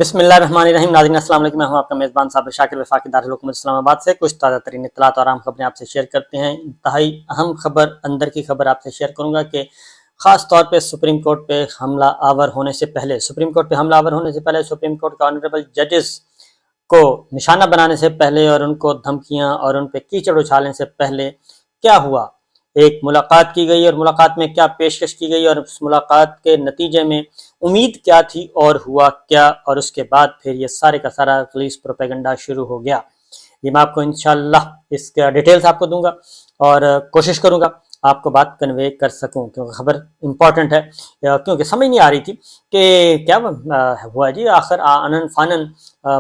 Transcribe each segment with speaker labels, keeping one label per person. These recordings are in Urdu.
Speaker 1: بسم اللہ الرحمن الرحیم۔ ناظرین السلام علیکم، میں ہوں آپ کا میزبان صابر شاکر وفاقی دارالحکومت اسلام آباد سے کچھ تازہ ترین اطلاعات اور اہم خبریں آپ سے شیئر کرتے ہیں۔ انتہائی اہم خبر، اندر کی خبر آپ سے شیئر کروں گا کہ خاص طور پہ سپریم کورٹ پہ حملہ آور ہونے سے پہلے سپریم کورٹ کا آنریبل ججز کو نشانہ بنانے سے پہلے اور ان کو دھمکیاں اور ان پہ کیچڑ اچھالنے سے پہلے کیا ہوا، ایک ملاقات کی گئی اور ملاقات میں کیا پیشکش کی گئی اور اس ملاقات کے نتیجے میں امید کیا تھی اور ہوا کیا، اور اس کے بعد پھر یہ سارے کا سارا پولیس پروپیگنڈا شروع ہو گیا۔ یہ میں آپ کو انشاءاللہ اس کا ڈیٹیلز آپ کو دوں گا اور کوشش کروں گا آپ کو بات کنوے کر سکوں، کیونکہ خبر امپورٹنٹ ہے، کیونکہ سمجھ نہیں آ رہی تھی کہ کیا ہوا جی آخر آنن فانن،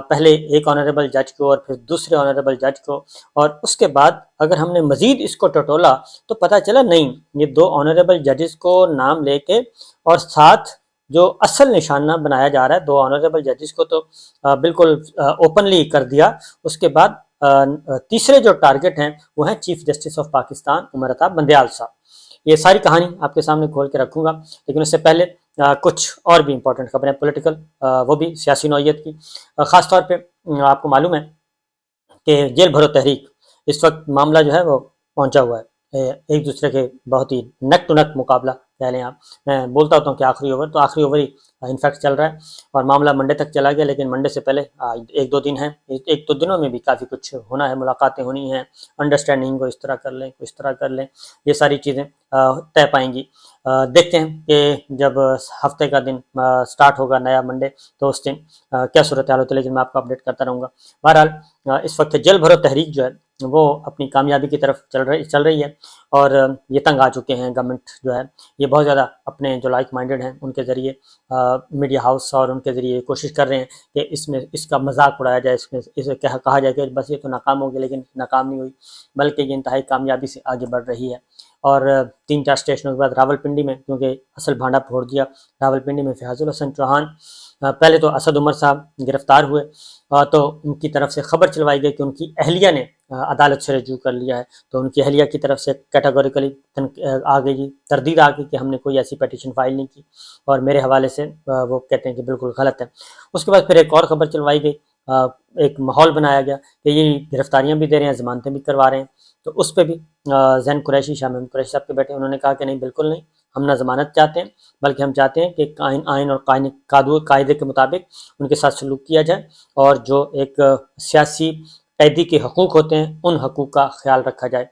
Speaker 1: پہلے ایک آنریبل جج کو اور پھر دوسرے آنریبل جج کو، اور اس کے بعد اگر ہم نے مزید اس کو ٹٹولا تو پتہ چلا نہیں، یہ دو آنریبل ججز کو نام لے کے اور ساتھ جو اصل نشانہ بنایا جا رہا ہے دو آنریبل ججز کو تو بالکل اوپنلی کر دیا۔ اس کے بعد تیسرے جو ٹارگٹ ہیں وہ ہیں chief justice of Pakistan Umar Ata Bandial صاحب۔ یہ ساری کہانی آپ کے سامنے کھول کے رکھوں گا، لیکن اس سے پہلے کچھ اور بھی امپورٹنٹ خبریں پولیٹیکل، وہ بھی سیاسی نوعیت کی۔ خاص طور پہ آپ کو معلوم ہے کہ جیل بھرو تحریک اس وقت معاملہ جو ہے وہ پہنچا ہوا ہے، ایک دوسرے کے بہت ہی نیک ٹو نیک مقابلہ کہہ لیں آپ۔ میں بولتا ہوتا ہوں کہ آخری اوور، تو آخری اوور ہی انفیکٹ چل رہا ہے اور معاملہ منڈے تک چلا گیا، لیکن منڈے سے پہلے ایک دو دن ہیں، ایک دو دنوں میں بھی کافی کچھ ہونا ہے، ملاقاتیں ہونی ہیں، انڈرسٹینڈنگ کو اس طرح کر لیں، اس طرح کر لیں، یہ ساری چیزیں طے پائیں گی۔ دیکھتے ہیں کہ جب ہفتے کا دن سٹارٹ ہوگا نیا منڈے تو اس دن کیا صورتحال ہوتی ہے، لیکن میں آپ کو اپڈیٹ کرتا رہوں گا۔ بہرحال اس وقت جیل بھرو تحریک جو ہے وہ اپنی کامیابی کی طرف چل رہی ہے اور یہ تنگ آ چکے ہیں، گورنمنٹ جو ہے یہ بہت زیادہ اپنے جو لائک مائنڈڈ ہیں ان کے ذریعے میڈیا ہاؤس اور ان کے ذریعے کوشش کر رہے ہیں کہ اس میں اس کا مذاق اڑایا جائے، اسے کہا جائے کہ بس یہ تو ناکام ہو گئی، لیکن ناکام نہیں ہوئی بلکہ یہ انتہائی کامیابی سے آگے بڑھ رہی ہے۔ اور 3-4 اسٹیشنوں کے بعد راولپنڈی میں، کیونکہ اصل بھانڈا پھوڑ دیا، راولپنڈی میں فیاض الحسن چوہان، پہلے تو اسد عمر صاحب گرفتار ہوئے تو ان کی طرف سے خبر چلوائی گئی کہ ان کی اہلیہ نے عدالت سے رجوع کر لیا ہے، تو ان کی اہلیہ کی طرف سے کیٹیگوریکلی آ گئی، تردید آ گئی کہ ہم نے کوئی ایسی پیٹیشن فائل نہیں کی، اور میرے حوالے سے وہ کہتے ہیں کہ بالکل غلط ہے۔ اس کے بعد پھر ایک اور خبر چلوائی گئی، ایک ماحول بنایا گیا کہ یہ گرفتاریاں بھی دے رہے ہیں، ضمانتیں بھی کروا رہے ہیں، تو اس پہ بھی زین قریشی، شاہ محمود قریشی صاحب کے بیٹے، انہوں نے کہا کہ نہیں، بالکل نہیں، ہم نہ ضمانت چاہتے ہیں بلکہ ہم چاہتے ہیں کہ آئین اور قاعدے کے مطابق ان کے ساتھ سلوک کیا جائے، اور جو ایک سیاسی قیدی کے حقوق ہوتے ہیں ان حقوق کا خیال رکھا جائے۔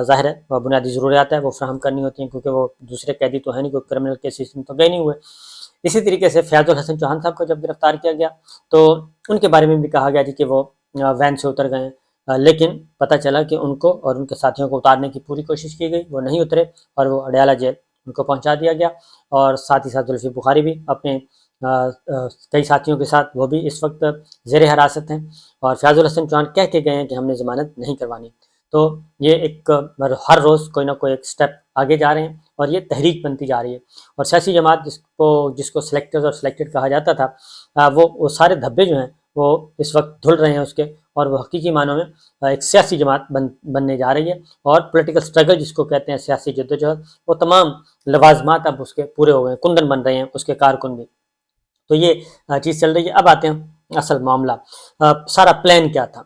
Speaker 1: ظاہر ہے بنیادی ضروریات ہے وہ فراہم کرنی ہوتی ہیں، کیونکہ وہ دوسرے قیدی تو ہیں نہیں، کوئی کرمنل کیسز میں تو گئے نہیں ہوئے۔ اسی طریقے سے فیاض الحسن چوہان صاحب کو جب گرفتار کیا گیا تو ان کے بارے میں بھی کہا گیا جی کہ وہ وین سے اتر گئے ہیں، لیکن پتہ چلا کہ ان کو اور ان کے ساتھیوں کو اتارنے کی پوری کوشش کی گئی، وہ نہیں اترے اور وہ اڈیالہ جیل ان کو پہنچا دیا گیا، اور ساتھ ہی ساتھ زلفی بخاری بھی اپنے کئی ساتھیوں کے ساتھ وہ بھی اس وقت زیر حراست ہیں، اور فیاض الحسن چوہان کہہ کے گئے ہیں کہ ہم نے ضمانت نہیں کروانی۔ تو یہ ایک ہر روز کوئی نہ کوئی ایک سٹیپ آگے جا رہے ہیں اور یہ تحریک بنتی جا رہی ہے، اور سیاسی جماعت جس کو سلیکٹرز اور سلیکٹڈ کہا جاتا تھا، وہ سارے دھبے جو ہیں وہ اس وقت دھل رہے ہیں اس کے، اور وہ حقیقی معنوں میں ایک سیاسی جماعت بننے جا رہی ہے، اور پولیٹیکل سٹرگل جس کو کہتے ہیں، سیاسی جدوجہد، وہ تمام لوازمات اب اس کے پورے ہو گئے ہیں، کندن بن رہے ہیں اس کے کارکن بھی۔ تو یہ چیز چل رہی ہے۔ اب آتے ہیں اصل معاملہ، سارا پلان کیا تھا؟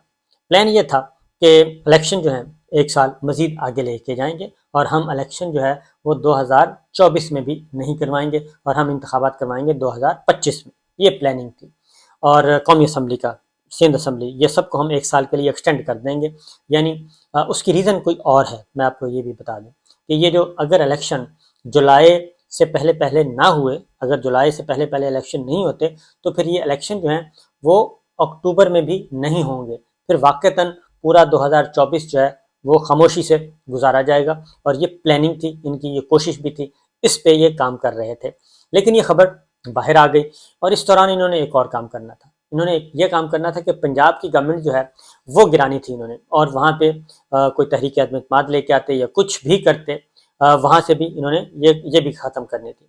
Speaker 1: پلان یہ تھا کہ الیکشن جو ہے ایک سال مزید آگے لے کے جائیں گے، اور ہم الیکشن جو ہے وہ 2024 میں بھی نہیں کروائیں گے، اور ہم انتخابات کروائیں گے 2025 میں، یہ پلاننگ تھی۔ اور قومی اسمبلی کا، سندھ اسمبلی، یہ سب کو ہم ایک سال کے لیے ایکسٹینڈ کر دیں گے، یعنی اس کی ریزن کوئی اور ہے، میں آپ کو یہ بھی بتا دوں کہ یہ جو اگر الیکشن جولائی سے پہلے نہ ہوئے، اگر جولائی سے پہلے الیکشن نہیں ہوتے تو پھر یہ الیکشن جو ہیں وہ اکتوبر میں بھی نہیں ہوں گے، پھر واقعتاً پورا 2024 جو ہے وہ خاموشی سے گزارا جائے گا، اور یہ پلاننگ تھی ان کی، یہ کوشش بھی تھی، اس پہ یہ کام کر رہے تھے۔ لیکن یہ خبر باہر آ گئی، اور اس دوران انہوں نے ایک اور کام کرنا تھا، انہوں نے یہ کام کرنا تھا کہ پنجاب کی گورنمنٹ جو ہے وہ گرانی تھی انہوں نے، اور وہاں پہ کوئی تحریک عدم اعتماد لے کے آتے یا کچھ بھی کرتے، وہاں سے بھی انہوں نے یہ بھی ختم کرنی تھی۔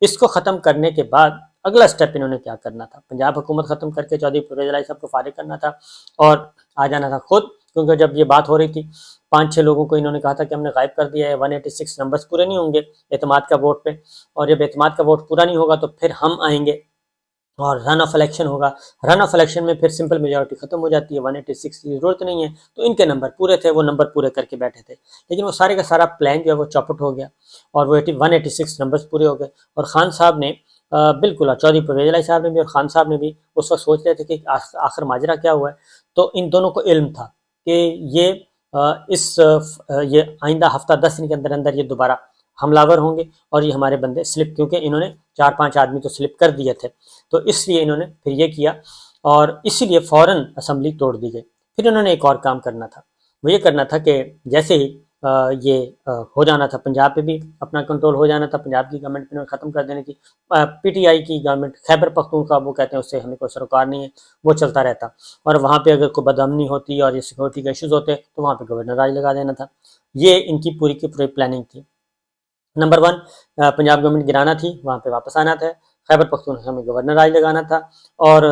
Speaker 1: اس کو ختم کرنے کے بعد اگلا سٹیپ انہوں نے کیا کرنا تھا؟ پنجاب حکومت ختم کر کے چودھری پرویز الہی صاحب کو فارغ کرنا تھا اور آ جانا تھا خود، کیونکہ جب یہ بات ہو رہی تھی 5-6 لوگوں کو انہوں نے کہا تھا کہ ہم نے غائب کر دیا ہے، 186 نمبرز پورے نہیں ہوں گے اعتماد کا ووٹ پہ، اور جب اعتماد کا ووٹ پورا نہیں ہوگا تو پھر ہم آئیں گے اور رن آف الیکشن ہوگا. رن آف الیکشن میں پھر سمپل میجورٹی ختم ہو جاتی ہے, 186 کی ضرورت نہیں ہے. تو ان کے نمبر پورے تھے, وہ نمبر پورے کر کے بیٹھے تھے, لیکن وہ سارے کا سارا پلان جو ہے وہ چاپٹ ہو گیا اور وہ 186 نمبرز پورے ہو گئے. اور خان صاحب نے بالکل, چودھری پرویز الہی صاحب نے بھی اور خان صاحب نے بھی اس وقت سوچ رہے تھے کہ آخر ماجرا کیا ہوا ہے. تو ان دونوں کو علم تھا کہ یہ یہ آئندہ ہفتہ 10 دن کے اندر اندر یہ دوبارہ حملہ ور ہوں گے اور یہ ہمارے بندے سلپ, کیونکہ انہوں نے 4-5 آدمی تو سلپ کر دیے تھے, تو اس لیے انہوں نے پھر یہ کیا اور اسی لیے فوراً اسمبلی توڑ دی گئی. پھر انہوں نے ایک اور کام کرنا تھا, وہ یہ کرنا تھا کہ جیسے ہی یہ ہو جانا تھا, پنجاب پہ بھی اپنا کنٹرول ہو جانا تھا, پنجاب کی گورنمنٹ پہ ختم کر دینی تھی. پی ٹی آئی کی گورنمنٹ, خیبر پختونخوا وہ کہتے ہیں اس سے ہمیں کوئی سروکار نہیں ہے, وہ چلتا رہتا, اور وہاں پہ اگر کوئی بدامنی ہوتی اور یہ سیکورٹی کے ایشوز ہوتے تو وہاں پہ گورنر راج لگا دینا تھا. یہ ان کی پوری پلاننگ تھی. نمبر 1, پنجاب گورنمنٹ گرانا تھی, وہاں پہ واپس آنا تھا, خیبر پختونخوا میں گورنر راج لگانا تھا, اور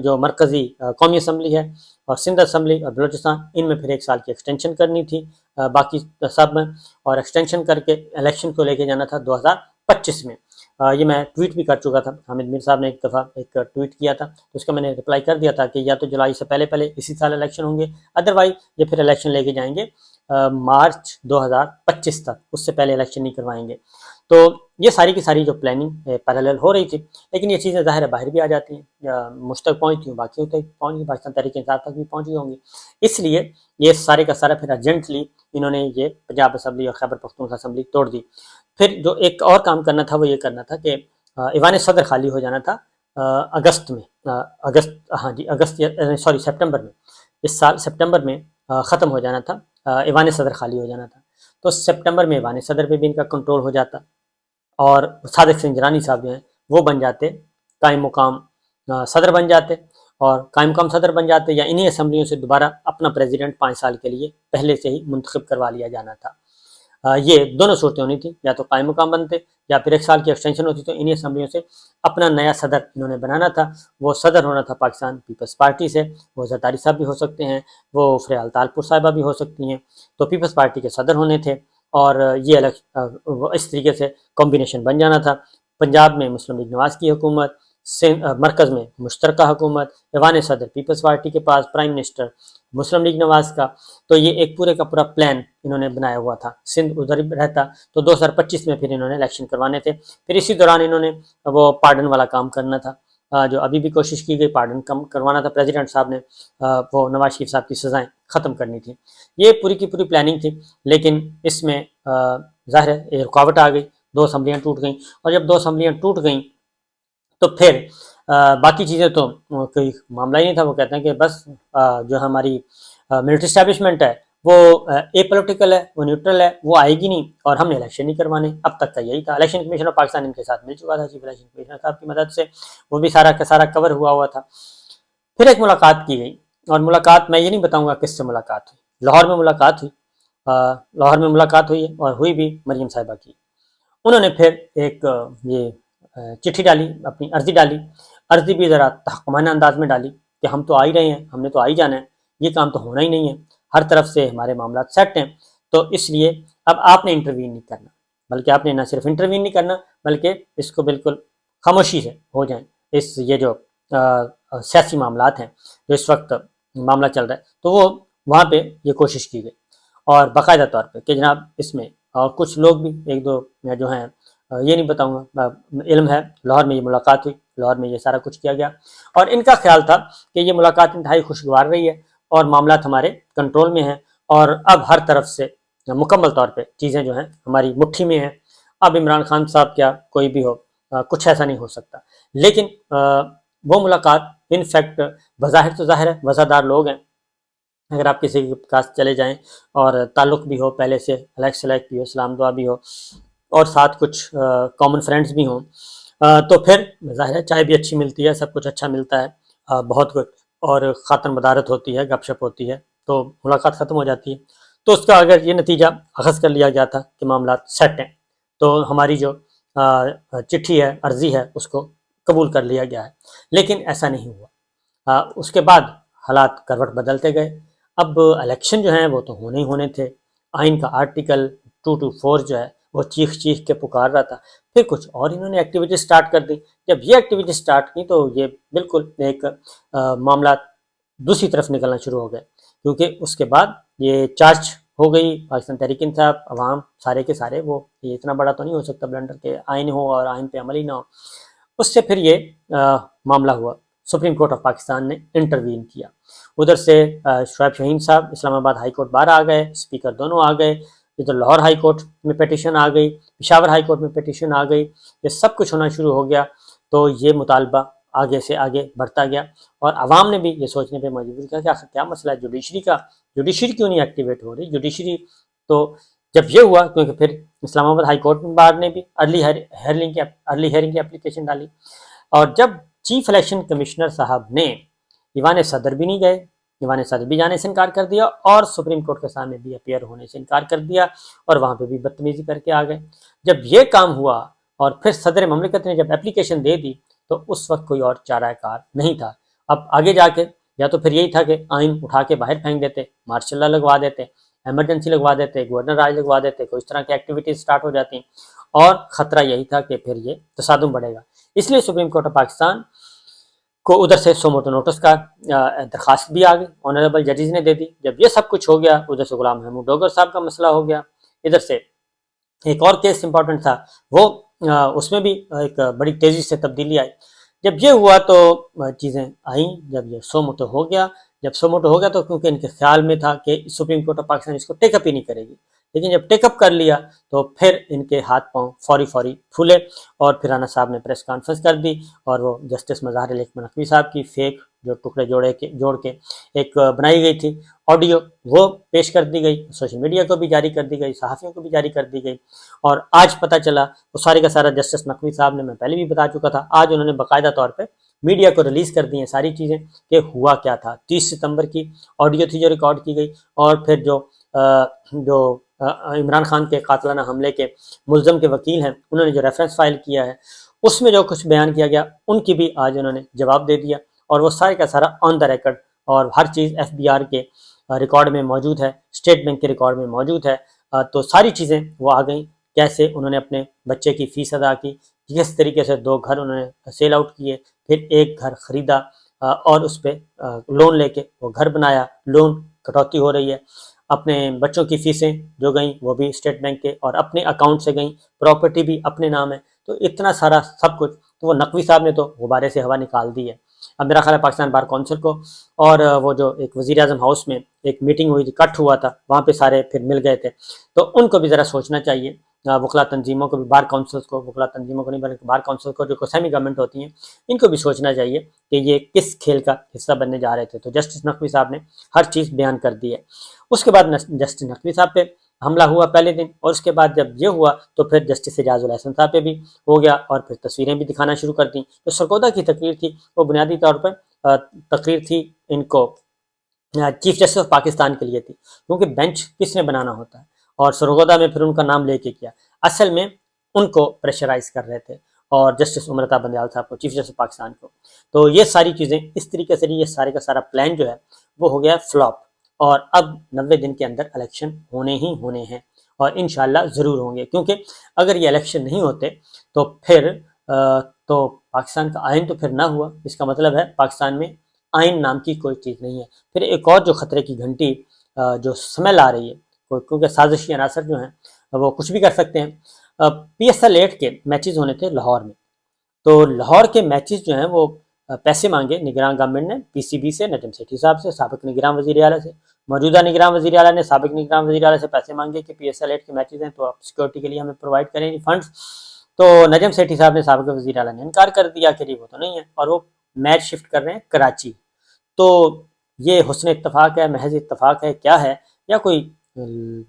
Speaker 1: جو مرکزی قومی اسمبلی ہے اور سندھ اسمبلی اور بلوچستان, ان میں پھر 1 سال کی ایکسٹینشن کرنی تھی باقی سب میں, اور ایکسٹینشن کر کے الیکشن کو لے کے جانا تھا 2025 میں. یہ میں ٹویٹ بھی کر چکا تھا, حامد میر صاحب نے ایک دفعہ ایک ٹویٹ کیا تھا, تو اس کا میں نے رپلائی کر دیا تھا کہ یا تو جولائی سے پہلے اسی سال الیکشن ہوں گے, ادروائز یہ پھر الیکشن لے کے جائیں گے مارچ 2025 تک, اس سے پہلے الیکشن نہیں کروائیں گے. تو یہ ساری کی ساری جو پلاننگ پیرالل ہو رہی تھی, لیکن یہ چیزیں ظاہر ہے باہر بھی آ جاتی ہیں, مجھ تک پہنچتی ہوں, باقیوں تک پہنچ گئی, پاکستان تحریک انصاف تک بھی پہنچی ہوں گی. اس لیے یہ سارے کا سارا پھر ارجنٹلی انہوں نے یہ پنجاب اسمبلی اور خیبر پختونخوا اسمبلی توڑ دی. پھر جو ایک اور کام کرنا تھا وہ یہ کرنا تھا کہ ایوان صدر خالی ہو جانا تھا سپٹمبر میں, اس سال سپٹمبر میں ختم ہو جانا تھا, ایوان صدر خالی ہو جانا تھا. تو سپٹمبر میں ایوان صدر پہ بھی ان کا کنٹرول ہو جاتا اور صادق سنجرانی صاحب جو ہیں وہ بن جاتے قائم مقام صدر بن جاتے, اور قائم مقام صدر بن جاتے, یا انہی اسمبلیوں سے دوبارہ اپنا پریزیڈنٹ 5 سال کے لیے پہلے سے ہی منتخب کروا لیا جانا تھا. یہ دونوں صورتیں ہونی تھیں, یا تو قائم مقام بنتے یا پھر 1 سال کی ایکسٹینشن ہوتی, تو انہی اسمبلیوں سے اپنا نیا صدر انہوں نے بنانا تھا. وہ صدر ہونا تھا پاکستان پیپلز پارٹی سے, وہ زرداری صاحب بھی ہو سکتے ہیں, وہ فریال تالپور صاحبہ بھی ہو سکتی ہیں, تو پیپلز پارٹی کے صدر ہونے تھے, اور یہ اس طریقے سے کمبینیشن بن جانا تھا. پنجاب میں مسلم لیگ نواز کی حکومت, مرکز میں مشترکہ حکومت, ایوان صدر پیپلز پارٹی کے پاس, پرائم منسٹر مسلم لیگ نواز کا. تو یہ ایک پورے کا پورا پلان انہوں نے بنایا ہوا تھا. سندھ ادھر رہتا, تو 2025 میں پھر انہوں نے الیکشن کروانے تھے. پھر اسی دوران انہوں نے وہ پارڈن والا کام کرنا تھا, جو ابھی بھی کوشش کی گئی, پارڈن کم کروانا تھا پریزیڈنٹ صاحب نے, وہ نواز شریف صاحب کی سزائیں ختم کرنی تھی. یہ پوری کی پوری پلاننگ تھی, لیکن اس میں ظاہر ہے رکاوٹ آ گئی, 2 اسمبلیاں ٹوٹ گئیں, اور جب 2 اسمبلیاں ٹوٹ گئیں تو پھر باقی چیزیں تو کوئی معاملہ ہی نہیں تھا. وہ کہتے ہیں کہ بس جو ہماری ملٹری اسٹیبلشمنٹ ہے وہ اے پولیٹیکل ہے, وہ نیوٹرل ہے, وہ آئے گی نہیں, اور ہم نے الیکشن نہیں کروانے. اب تک کا یہی تھا. الیکشن کمیشن آف پاکستان ان کے ساتھ مل چکا تھا, چیف الیکشن کمیشنر صاحب کی مدد سے, وہ بھی سارا کا سارا کور ہوا تھا. پھر ایک ملاقات کی گئی, اور ملاقات میں یہ نہیں بتاؤں گا کس سے ملاقات ہوئی. لاہور میں ملاقات ہوئی, لاہور میں ملاقات ہوئی, اور ہوئی بھی مریم صاحبہ کی. انہوں نے پھر ایک یہ چٹھی ڈالی, اپنی عرضی ڈالی. عرضی بھی ذرا تحکمانہ انداز میں ڈالی کہ ہم تو آ ہی رہے ہیں, ہم نے تو آ ہی جانا ہے, یہ کام تو ہونا ہی نہیں ہے, ہر طرف سے ہمارے معاملات سیٹ ہیں, تو اس لیے اب آپ نے انٹروین نہیں کرنا, بلکہ آپ نے نہ صرف انٹروین نہیں کرنا بلکہ اس کو بالکل خاموشی سے ہو جائیں. یہ جو سیاسی معاملات ہیں جو اس وقت معاملہ چل رہا ہے, تو وہ وہاں پہ یہ کوشش کی گئی, اور باقاعدہ طور پہ کہ جناب اس میں اور کچھ لوگ بھی 1-2 جو ہیں, یہ نہیں بتاؤں گا, علم ہے لاہور میں یہ ملاقات ہوئی, لاہور میں یہ سارا کچھ کیا گیا, اور ان کا خیال تھا کہ یہ ملاقات انتہائی خوشگوار رہی ہے اور معاملات ہمارے کنٹرول میں ہیں, اور اب ہر طرف سے مکمل طور پہ چیزیں جو ہیں ہماری مٹھی میں ہیں. اب عمران خان صاحب کیا کوئی بھی ہو, کچھ ایسا نہیں ہو سکتا. لیکن وہ ملاقات ان فیکٹ بظاہر تو ظاہر ہے وزادار لوگ ہیں, اگر آپ کسی کے پاس چلے جائیں اور تعلق بھی ہو پہلے سے, الیکس سلیکٹ بھی ہو, سلام دعا بھی ہو, اور ساتھ کچھ کامن فرینڈز بھی ہوں, تو پھر ظاہر ہے چائے بھی اچھی ملتی ہے, سب کچھ اچھا ملتا ہے, بہت کچھ, اور خاطر مدارت ہوتی ہے, گپ شپ ہوتی ہے, تو ملاقات ختم ہو جاتی ہے. تو اس کا اگر یہ نتیجہ اخذ کر لیا گیا تھا کہ معاملات سیٹ ہیں, تو ہماری جو چٹھی ہے, عرضی ہے, اس کو قبول کر لیا گیا ہے. لیکن ایسا نہیں ہوا. اس کے بعد حالات کروٹ بدلتے گئے. اب الیکشن جو ہیں وہ تو ہونے ہی ہونے تھے. آئین کا آرٹیکل 224 جو ہے وہ چیخ چیخ کے پکار رہا تھا. پھر کچھ اور انہوں نے ایکٹیویٹی سٹارٹ کر دی. جب یہ ایکٹیویٹی سٹارٹ کی تو یہ بالکل ایک معاملات دوسری طرف نکلنا شروع ہو گئے، کیونکہ اس کے بعد یہ چارج ہو گئی پاکستان تحریک انصاف، عوام سارے کے سارے. وہ یہ اتنا بڑا تو نہیں ہو سکتا بلنڈر کہ آئین ہو اور آئین پہ عمل ہی نہ ہو. اس سے پھر یہ معاملہ ہوا، سپریم کورٹ آف پاکستان نے انٹروین کیا. ادھر سے شعیب شاہین صاحب اسلام آباد ہائی کورٹ بار آ گئے، اسپیکر دونوں آ گئے. ادھر لاہور ہائی کورٹ میں پٹیشن آ گئی، پشاور ہائی کورٹ میں پٹیشن آ گئی. یہ سب کچھ ہونا شروع ہو گیا. تو یہ مطالبہ آگے سے آگے بڑھتا گیا، اور عوام نے بھی یہ سوچنے پہ مجبور کیا کہ آخر کیا مسئلہ ہے جوڈیشری کا، جوڈیشری کیوں نہیں ایکٹیویٹ ہو رہی جوڈیشری. تو جب یہ ہوا، کیونکہ پھر اسلام آباد ہائی کورٹ میں بار نے بھی ارلی ہیئرنگ کی اپلیکیشن ڈالی. اور جب چیف الیکشن کمشنر صاحب نے ایوان صدر بھی نہیں گئے، ایوان صدر بھی جانے سے انکار کر دیا، اور سپریم کورٹ کے سامنے بھی اپیئر ہونے سے انکار کر دیا، اور وہاں پہ بھی بدتمیزی کر کے آ گئے. جب یہ کام ہوا اور پھر صدر مملکت نے جب اپلیکیشن دے دی تو اس وقت کوئی اور چارہ کار نہیں تھا. اب آگے جا کے یا تو پھر یہی تھا کہ آئین اٹھا کے باہر پھینک دیتے، مارشل لا لگوا دیتے، ایمرجنسی لگوا دیتے، گورنر راج لگوا دیتے، کوئی اس طرح کی ایکٹیویٹیز سٹارٹ ہو جاتی، اور خطرہ یہی تھا کہ پھر یہ تصادم بڑھے گا. اس لیے سپریم کورٹ آف پاکستان کو ادھر سے سو موٹو نوٹس کا درخواست بھی آ گئی، آنریبل ججز نے دے دی. جب یہ سب کچھ ہو گیا، ادھر سے غلام محمود ڈوگر صاحب کا مسئلہ ہو گیا. ادھر سے ایک اور کیس امپورٹنٹ تھا، وہ اس میں بھی ایک بڑی تیزی سے تبدیلی آئی. جب یہ ہوا تو چیزیں آئیں. جب یہ سو موٹو ہو گیا، تو کیونکہ ان کے خیال میں تھا کہ سپریم کورٹ آف پاکستان اس کو ٹیک اپ ہی نہیں کرے گی، لیکن جب ٹیک اپ کر لیا تو پھر ان کے ہاتھ پاؤں فوری پھولے، اور پھر رانا صاحب نے پریس کانفرنس کر دی، اور وہ جسٹس مظاہر علی نقوی صاحب کی فیک جو ٹکڑے جوڑ کے ایک بنائی گئی تھی آڈیو، وہ پیش کر دی گئی، سوشل میڈیا کو بھی جاری کر دی گئی، صحافیوں کو بھی جاری کر دی گئی. اور آج پتہ چلا وہ سارے کا سارا جسٹس نقوی صاحب نے، میں پہلے بھی بتا چکا تھا، آج انہوں نے باقاعدہ طور پہ میڈیا کو ریلیز کر دی ہیں ساری چیزیں کہ ہوا کیا تھا. 30 ستمبر کی آڈیو تھی جو ریکارڈ کی گئی، اور پھر جو عمران خان کے قاتلانہ حملے کے ملزم کے وکیل ہیں انہوں نے جو ریفرنس فائل کیا ہے اس میں جو کچھ بیان کیا گیا ان کی بھی آج انہوں نے جواب دے دیا. اور وہ سارے کا سارا آن دا ریکارڈ، اور ہر چیز ایف بی آر کے ریکارڈ میں موجود ہے، اسٹیٹ بینک کے ریکارڈ میں موجود ہے. تو ساری چیزیں وہ آ گئیں، کیسے انہوں نے اپنے بچے کی فیس ادا کی، کس طریقے سے 2 گھر انہوں نے سیل آؤٹ کیے، پھر ایک گھر خریدا اور اس پہ لون لے کے وہ گھر بنایا، لون کٹوتی ہو رہی ہے. اپنے بچوں کی فیسیں جو گئیں وہ بھی اسٹیٹ بینک کے اور اپنے اکاؤنٹ سے گئیں، پراپرٹی بھی اپنے نام ہے. تو اتنا سارا سب کچھ تو وہ نقوی صاحب نے تو غبارے سے ہوا نکال دی ہے. اب میرا خیال ہے پاکستان بار کونسل کو اور وہ جو ایک وزیر اعظم ہاؤس میں ایک میٹنگ ہوئی تھی، کٹ ہوا تھا، وہاں پہ سارے پھر مل گئے تھے، تو ان کو بھی ذرا سوچنا چاہیے، وکلا تنظیموں کو بھی، بار کونسلز کو، وکلا تنظیموں کو نہیں بلکہ بار کونسل کو جو سیمی گورنمنٹ ہوتی ہیں ان کو بھی سوچنا چاہیے کہ یہ کس کھیل کا حصہ بننے جا رہے تھے. تو جسٹس نقوی صاحب نے ہر چیز بیان کر دی ہے. اس کے بعد جسٹس نقوی صاحب پہ حملہ ہوا پہلے دن، اور اس کے بعد جب یہ ہوا تو پھر جسٹس اعجاز الحسن صاحب پہ بھی ہو گیا، اور پھر تصویریں بھی دکھانا شروع کر دیں. جو سرگودا کی تقریر تھی وہ بنیادی طور پر تقریر تھی ان کو چیف جسٹس آف پاکستان کے لیے تھی، کیونکہ بینچ کس نے بنانا ہوتا ہے، اور سرگودا میں پھر ان کا نام لے کے کیا، اصل میں ان کو پریشرائز کر رہے تھے، اور جسٹس عمر عطا بندیال صاحب کو، چیف جسٹس پاکستان کو. تو یہ ساری چیزیں اس طریقے سے، یہ سارے کا سارا پلان جو ہے وہ ہو گیا فلاپ، اور اب 90 دن کے اندر الیکشن ہونے ہی ہونے ہیں، اور انشاءاللہ ضرور ہوں گے. کیونکہ اگر یہ الیکشن نہیں ہوتے تو پھر تو پاکستان کا آئین تو پھر نہ ہوا. اس کا مطلب ہے پاکستان میں آئین نام کی کوئی چیز نہیں ہے. پھر ایک اور جو خطرے کی گھنٹی جو سمیل آ رہی ہے، کیونکہ سازشی عناصر جو ہیں وہ کچھ بھی کر سکتے ہیں. پی ایس ایل 8 کے میچز ہونے تھے لاہور میں، تو لاہور کے میچز جو ہیں وہ پیسے مانگے نگران گورنمنٹ نے پی سی بی سے، نجم سیٹھی صاحب سے، سابق نگران وزیر اعلیٰ سے. موجودہ نگران وزیر اعلیٰ نے سابق نگران وزیر اعلیٰ سے پیسے مانگے کہ پی ایس ایل 8 کے میچز ہیں تو آپ سیکورٹی کے لیے ہمیں پرووائڈ کریں فنڈز. تو نجم سیٹھی صاحب نے، سابق وزیر اعلیٰ نے انکار کر دیا کہ وہ تو نہیں ہے، اور وہ میچ شفٹ کر رہے ہیں کراچی. تو یہ حسن اتفاق ہے، محض اتفاق ہے، کیا ہے، یا کوئی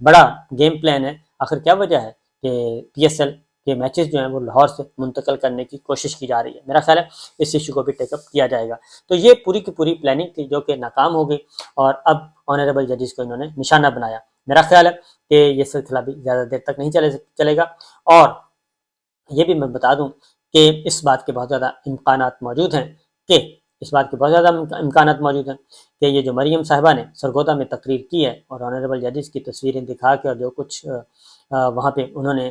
Speaker 1: بڑا گیم پلان ہے؟ آخر کیا وجہ ہے کہ پی ایس ایل کے میچز جو ہیں وہ لاہور سے منتقل کرنے کی کوشش کی جا رہی ہے؟ میرا خیال ہے اس ایشو کو بھی ٹیک اپ کیا جائے گا. تو یہ پوری کی پوری پلاننگ تھی جو کہ ناکام ہو گئی، اور اب آنریبل ججز کو انہوں نے نشانہ بنایا. میرا خیال ہے کہ یہ سلسلہ بھی زیادہ دیر تک نہیں چلے گا. اور یہ بھی میں بتا دوں کہ اس بات کے بہت زیادہ امکانات موجود ہیں کہ یہ جو مریم صاحبہ نے سرگودا میں تقریر کی ہے اور آنریبل ججز کی تصویریں دکھا کے اور جو کچھ وہاں پہ انہوں نے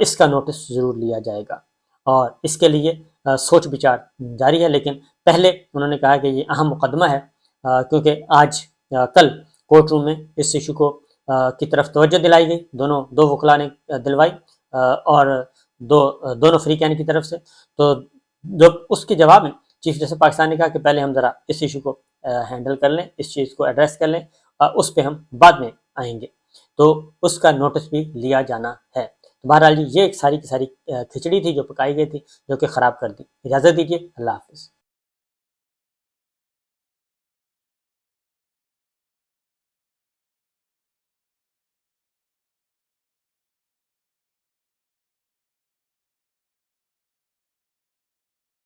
Speaker 1: اس کا نوٹس ضرور لیا جائے گا اور اس کے لیے سوچ بچار جاری ہے۔ لیکن پہلے انہوں نے کہا کہ یہ اہم مقدمہ ہے کیونکہ آج کل کورٹ روم میں اس ایشو کو کی طرف توجہ دلائی گئی، دو وکلاء نے دلوائی اور دونوں فریقین کی طرف سے۔ تو جب اس کے جواب میں چیف جسٹس پاکستان نے کہا کہ پہلے ہم ذرا اس ایشو کو ہینڈل کر لیں، اس چیز کو ایڈریس کر لیں، اس پہ ہم بعد میں آئیں گے، تو اس کا نوٹس بھی لیا جانا ہے۔ تو بہرحال یہ ایک ساری کی ساری کھچڑی تھی جو پکائی گئی تھی، جو کہ خراب کر دی۔ اجازت دیجیے، اللہ حافظ۔